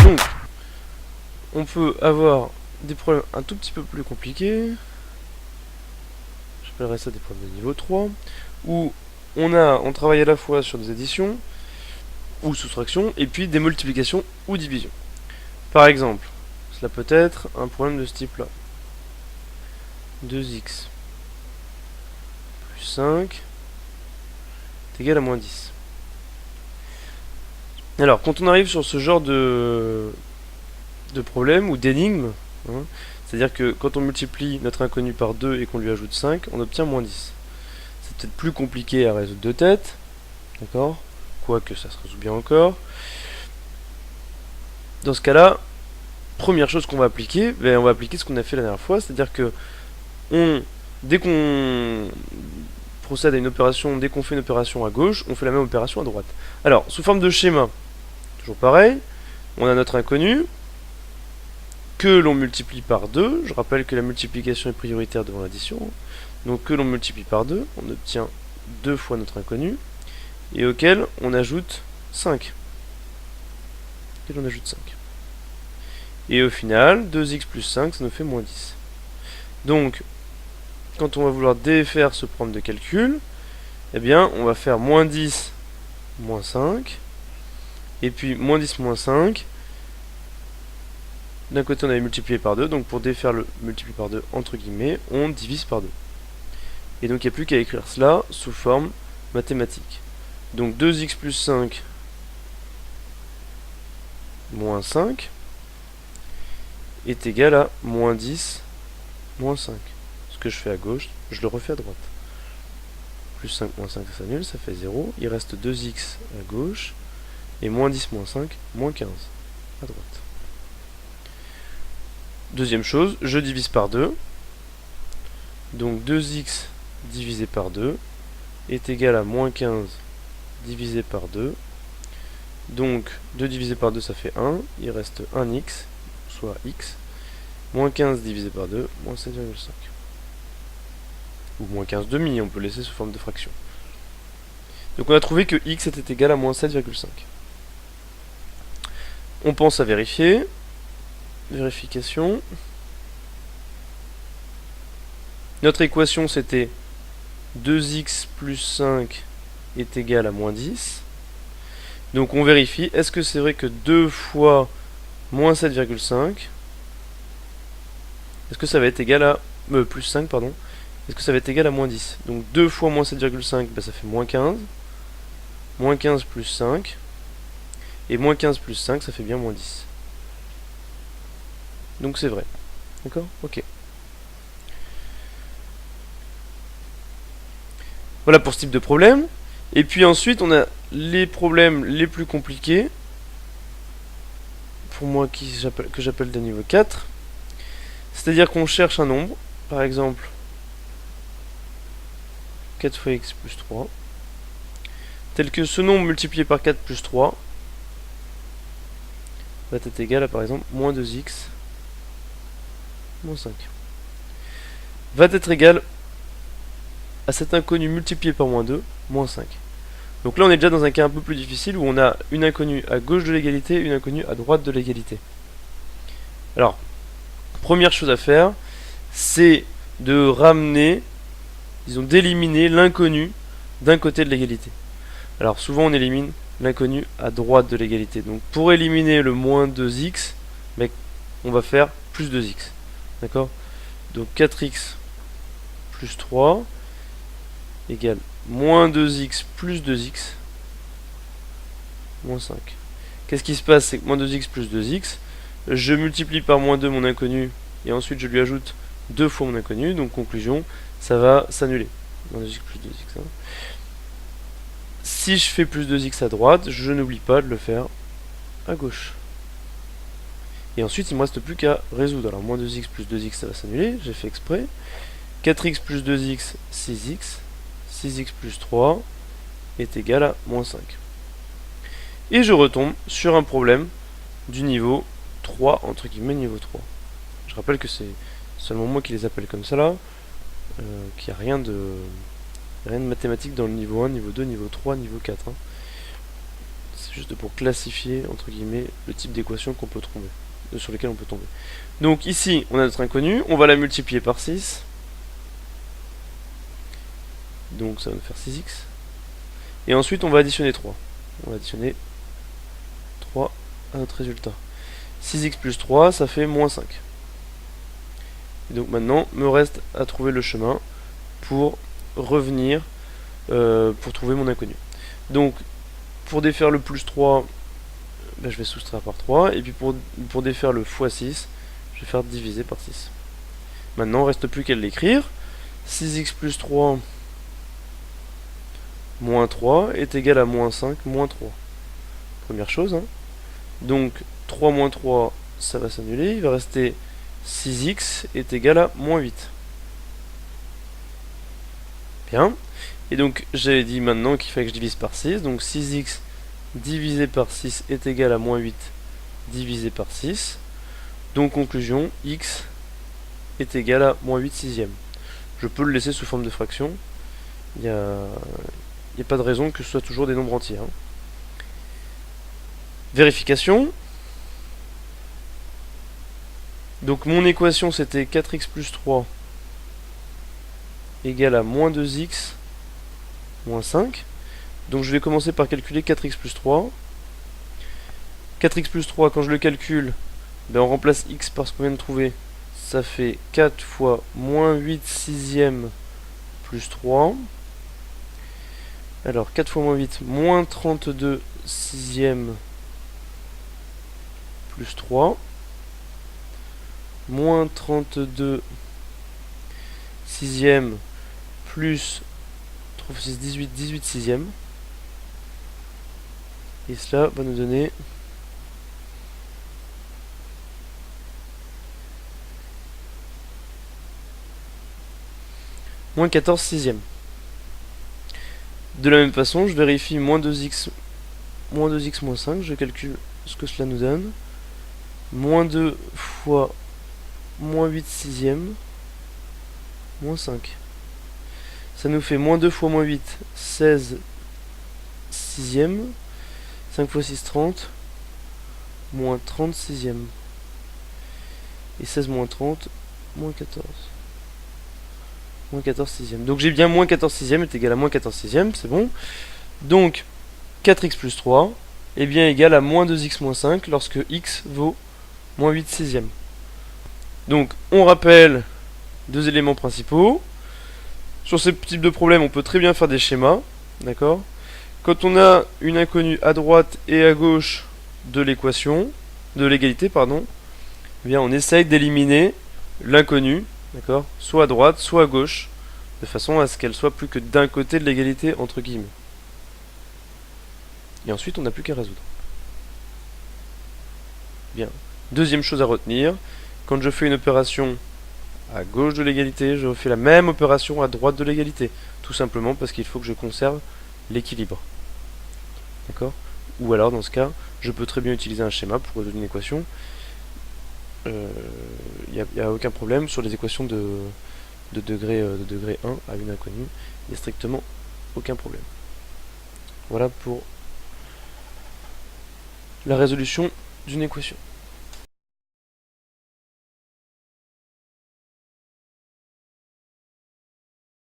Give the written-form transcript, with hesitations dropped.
Donc, on peut avoir des problèmes un tout petit peu plus compliqués. J'appellerais ça des problèmes de niveau 3. Où on travaille à la fois sur des additions ou soustractions, et puis des multiplications ou divisions. Par exemple, cela peut être un problème de ce type-là. 2x plus 5 est égal à moins 10. Alors, quand on arrive sur ce genre de problème ou d'énigme, hein, c'est-à-dire que quand on multiplie notre inconnu par 2 et qu'on lui ajoute 5, on obtient moins 10. C'est peut-être plus compliqué à résoudre de tête, d'accord? Quoique ça se résout bien encore. Dans ce cas-là, première chose qu'on va appliquer, on va appliquer ce qu'on a fait la dernière fois, c'est-à-dire que dès qu'on procède à une opération, dès qu'on fait une opération à gauche, on fait la même opération à droite. Alors, sous forme de schéma, toujours pareil, on a notre inconnu, que l'on multiplie par 2, je rappelle que la multiplication est prioritaire devant l'addition, donc que l'on multiplie par 2, on obtient 2 fois notre inconnu, et auquel on ajoute 5. Et au final, 2x plus 5, ça nous fait moins 10. Donc, quand on va vouloir défaire ce problème de calcul, eh bien, on va faire moins 10, moins 5, et puis moins 10, moins 5. D'un côté, on avait multiplié par 2, donc pour défaire le multiplié par 2, entre guillemets, on divise par 2. Et donc, il n'y a plus qu'à écrire cela sous forme mathématique. Donc, 2x plus 5, moins 5, est égal à moins 10, moins 5. Ce que je fais à gauche, je le refais à droite. Plus 5 moins 5, ça s'annule, ça fait 0. Il reste 2x à gauche. Et moins 10 moins 5, moins 15 à droite. Deuxième chose, je divise par 2. Donc 2x divisé par 2 est égal à moins 15 divisé par 2. Donc 2 divisé par 2, ça fait 1. Il reste 1x, soit x. Moins 15 divisé par 2, moins 7,5. Ou moins 15 demi, on peut laisser sous forme de fraction. Donc on a trouvé que x était égal à moins 7,5. On pense à vérifier. Vérification. Notre équation c'était 2x plus 5 est égal à moins 10. Donc on vérifie, est-ce que c'est vrai que 2 fois moins 7,5, est-ce que ça va être égal à... plus 5, pardon. Est-ce que ça va être égal à moins 10? Donc 2 fois moins 7,5, bah, ça fait moins 15. Moins 15 plus 5. Et moins 15 plus 5, ça fait bien moins 10. Donc c'est vrai. D'accord? Ok. Voilà pour ce type de problème. Et puis ensuite, on a les problèmes les plus compliqués. Pour moi, que j'appelle de niveau 4. C'est-à-dire qu'on cherche un nombre. Par exemple, 4 fois x plus 3. Tel que ce nombre multiplié par 4 plus 3 va être égal à, par exemple, moins 2x moins 5. Va être égal à cet inconnu multiplié par moins 2, moins 5. Donc là, on est déjà dans un cas un peu plus difficile où on a une inconnue à gauche de l'égalité et une inconnue à droite de l'égalité. Alors, première chose à faire, c'est de ramener, disons d'éliminer l'inconnu d'un côté de l'égalité. Alors souvent on élimine l'inconnu à droite de l'égalité. Donc pour éliminer le moins 2x, on va faire plus 2x. D'accord? Donc 4x plus 3 égale moins 2x plus 2x moins 5. Qu'est-ce qui se passe? C'est que moins 2x plus 2x, je multiplie par moins 2 mon inconnu, et ensuite je lui ajoute 2 fois mon inconnu, donc conclusion, ça va s'annuler. Moins 2x plus 2x. Hein. Si je fais plus 2x à droite, je n'oublie pas de le faire à gauche. Et ensuite, il ne me reste plus qu'à résoudre. Alors, moins 2x plus 2x, ça va s'annuler, j'ai fait exprès. 4x plus 2x, 6x. 6x plus 3 est égal à moins 5. Et je retombe sur un problème du niveau 3, entre guillemets niveau 3. Je rappelle que c'est seulement moi qui les appelle comme ça là, qu'il n'y a rien de mathématique dans le niveau 1, niveau 2, niveau 3, niveau 4. Hein. C'est juste pour classifier, entre guillemets, le type d'équation qu'on peut tomber, sur lesquelles on peut tomber. Donc ici, on a notre inconnu, on va la multiplier par 6. Donc ça va nous faire 6x. Et ensuite, on va additionner 3. On va additionner 3 à notre résultat. 6x plus 3, ça fait moins 5. Et donc maintenant, me reste à trouver le chemin pour revenir, pour trouver mon inconnu. Donc, pour défaire le plus 3, ben, je vais soustraire par 3. Et puis pour défaire le x 6, je vais faire diviser par 6. Maintenant, il ne reste plus qu'à l'écrire. 6x plus 3 moins 3 est égal à moins 5 moins 3. Première chose. Hein. Donc, 3 moins 3, ça va s'annuler. Il va rester 6x est égal à moins 8. Bien. Et donc, j'avais dit maintenant qu'il fallait que je divise par 6. Donc, 6x divisé par 6 est égal à moins 8 divisé par 6. Donc, conclusion, x est égal à moins 8 sixièmes. Je peux le laisser sous forme de fraction. Il n'y a pas de raison que ce soit toujours des nombres entiers. Hein. Vérification. Donc, mon équation, c'était 4x plus 3 égale à moins 2x moins 5. Donc je vais commencer par calculer 4x plus 3. 4x plus 3, quand je le calcule, ben on remplace x par ce qu'on vient de trouver. Ça fait 4 fois moins 8 sixièmes plus 3. Alors 4 fois moins 8, moins 32 sixièmes plus 3. Moins 32 sixièmes plus 3 fois 6, 18 sixièmes. Et cela va nous donner moins 14 sixièmes. De la même façon, je vérifie moins 2x moins 5, je calcule ce que cela nous donne. Moins 2 fois moins 8 sixièmes moins 5. Ça nous fait moins 2 fois moins 8, 16 sixièmes. 5 fois 6, 30. Moins 30 sixièmes. Et 16 moins 30, moins 14. Moins 14 sixièmes. Donc j'ai bien moins 14 sixièmes est égal à moins 14 sixièmes, c'est bon. Donc 4x plus 3 est bien égal à moins 2x moins 5 lorsque x vaut moins 8 sixièmes. Donc on rappelle deux éléments principaux. Sur ce type de problème, on peut très bien faire des schémas. D'accord ? Quand on a une inconnue à droite et à gauche de l'équation, de l'égalité, pardon, eh bien on essaye d'éliminer l'inconnue, d'accord, soit à droite, soit à gauche, de façon à ce qu'elle soit plus que d'un côté de l'égalité, entre guillemets. Et ensuite, on n'a plus qu'à résoudre. Bien. Deuxième chose à retenir, quand je fais une opération à gauche de l'égalité, je fais la même opération à droite de l'égalité. Tout simplement parce qu'il faut que je conserve l'équilibre. D'accord ? Ou alors, dans ce cas, je peux très bien utiliser un schéma pour résoudre une équation. Il n'y a aucun problème sur les équations de degré 1 à une inconnue. Il n'y a strictement aucun problème. Voilà pour la résolution d'une équation.